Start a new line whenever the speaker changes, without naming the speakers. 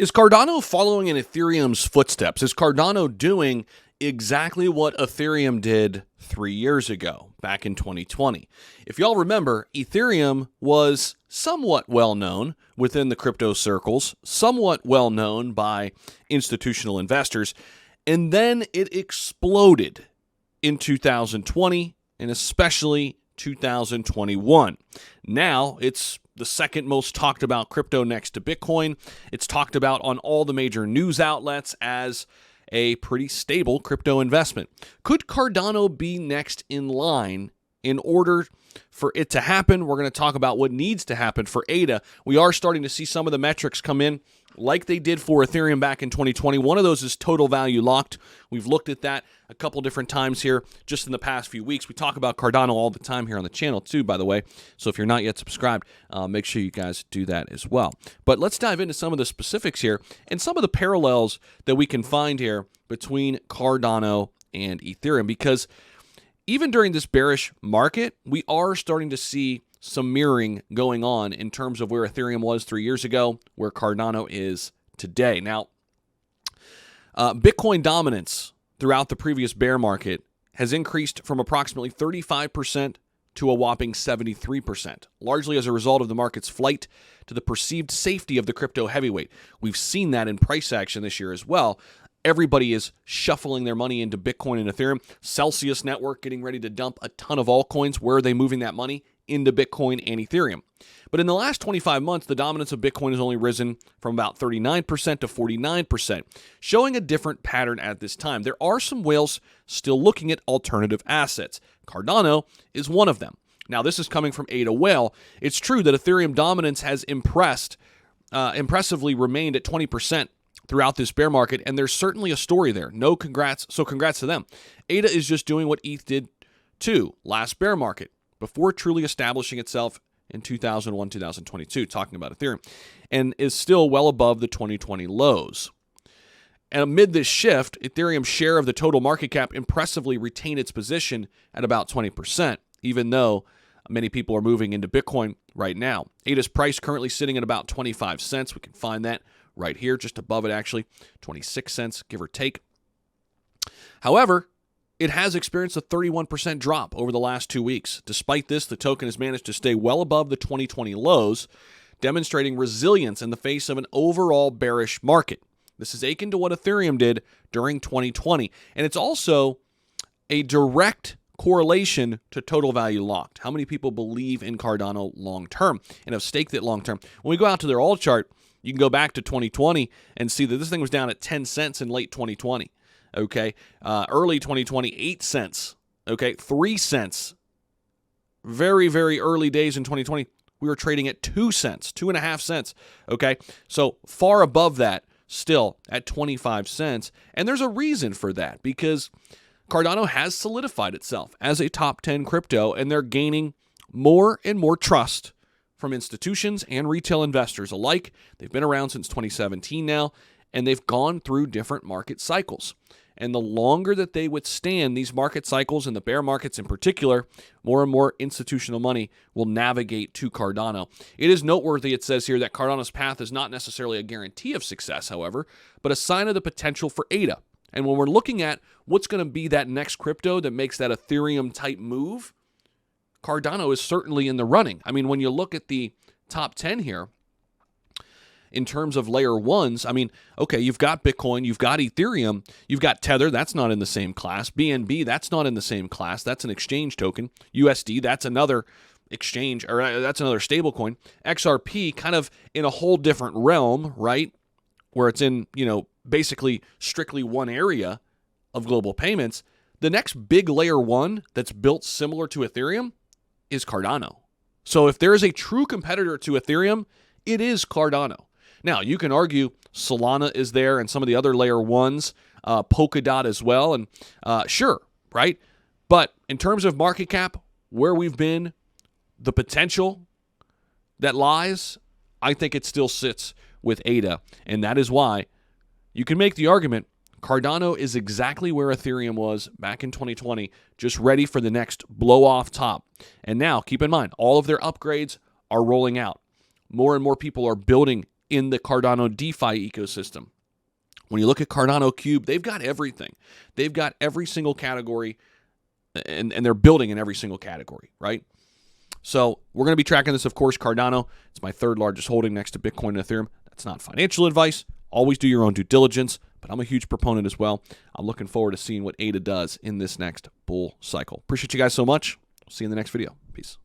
Is Cardano following in Ethereum's footsteps? Is Cardano doing exactly what Ethereum did 3 years ago, back in 2020? If y'all remember, Ethereum was somewhat well known within the crypto circles, somewhat well known by institutional investors, and then it exploded in 2020 and especially 2021. Now it's the second most talked about crypto next to Bitcoin. It's talked about on all the major news outlets as a pretty stable crypto investment. Could Cardano be next in line? In order for it to happen, we're going to talk about what needs to happen for ADA. We are starting to see some of the metrics come in like they did for Ethereum back in 2020. One of those is total value locked. We've looked at that a couple different times here just in the past few weeks. We talk about Cardano all the time here on the channel too, by the way. So if you're not yet subscribed, make sure you guys do that as well. But let's dive into some of the specifics here and some of the parallels that we can find here between Cardano and Ethereum, because even during this bearish market, we are starting to see some mirroring going on in terms of where Ethereum was 3 years ago, where Cardano is today. Now, Bitcoin dominance throughout the previous bear market has increased from approximately 35% to a whopping 73%, largely as a result of the market's flight to the perceived safety of the crypto heavyweight. We've seen that in price action this year as well. Everybody is shuffling their money into Bitcoin and Ethereum. Celsius Network getting ready to dump a ton of altcoins. Where are they moving that money? Into Bitcoin and Ethereum. But in the last 25 months, the dominance of Bitcoin has only risen from about 39% to 49%, showing a different pattern at this time. There are some whales still looking at alternative assets. Cardano is one of them. Now, this is coming from Ada Whale. It's true that Ethereum dominance has impressively remained at 20% throughout this bear market, and there's certainly a story there. Congrats to them. ADA is just doing what ETH did too last bear market, before truly establishing itself in 2001, 2022, talking about Ethereum, and is still well above the 2020 lows. And amid this shift, Ethereum's share of the total market cap impressively retained its position at about 20%, even though many people are moving into Bitcoin right now. ADA's price currently sitting at about 25 cents. We can find that right here, just above it actually, 26 cents, give or take. However, it has experienced a 31% drop over the last 2 weeks. Despite this, the token has managed to stay well above the 2020 lows, demonstrating resilience in the face of an overall bearish market. This is akin to what Ethereum did during 2020, and it's also a direct correlation to total value locked. How many people believe in Cardano long-term and have staked it long-term? When we go out to their alt chart, you can go back to 2020 and see that this thing was down at 10 cents in late 2020. Okay, early 2020, 8 cents. Okay, 3 cents. Very, very early days in 2020, we were trading at 2 cents, 2.5 cents. Okay, so far above that, still at 25 cents. And there's a reason for that, because Cardano has solidified itself as a top 10 crypto, and they're gaining more and more trust from institutions and retail investors alike. They've been around since 2017 now, and they've gone through different market cycles. And the longer that they withstand these market cycles, and the bear markets in particular, more and more institutional money will navigate to Cardano. It is noteworthy, it says here, that Cardano's path is not necessarily a guarantee of success, however, but a sign of the potential for ADA. And when we're looking at what's going to be that next crypto that makes that Ethereum-type move, Cardano is certainly in the running. I mean, when you look at the top 10 here, in terms of layer ones, I mean, okay, you've got Bitcoin, you've got Ethereum, you've got Tether, that's not in the same class. BNB, that's not in the same class. That's an exchange token. USD, that's another exchange, or that's another stable coin. XRP, kind of in a whole different realm, right? Where it's in, basically strictly one area of global payments. The next big layer one that's built similar to Ethereum is Cardano. So if there is a true competitor to Ethereum, it is Cardano. Now, you can argue Solana is there and some of the other layer ones, Polkadot as well, and sure, right? But in terms of market cap, where we've been, the potential that lies, I think it still sits with ADA, and that is why you can make the argument Cardano is exactly where Ethereum was back in 2020, just ready for the next blow-off top. And now, keep in mind, all of their upgrades are rolling out. More and more people are building in the Cardano DeFi ecosystem. When you look at Cardano Cube, they've got everything. They've got every single category, and they're building in every single category, right? So we're going to be tracking this, of course. Cardano, it's my third largest holding next to Bitcoin and Ethereum. That's not financial advice. Always do your own due diligence, but I'm a huge proponent as well. I'm looking forward to seeing what ADA does in this next bull cycle. Appreciate you guys so much. See you in the next video. Peace.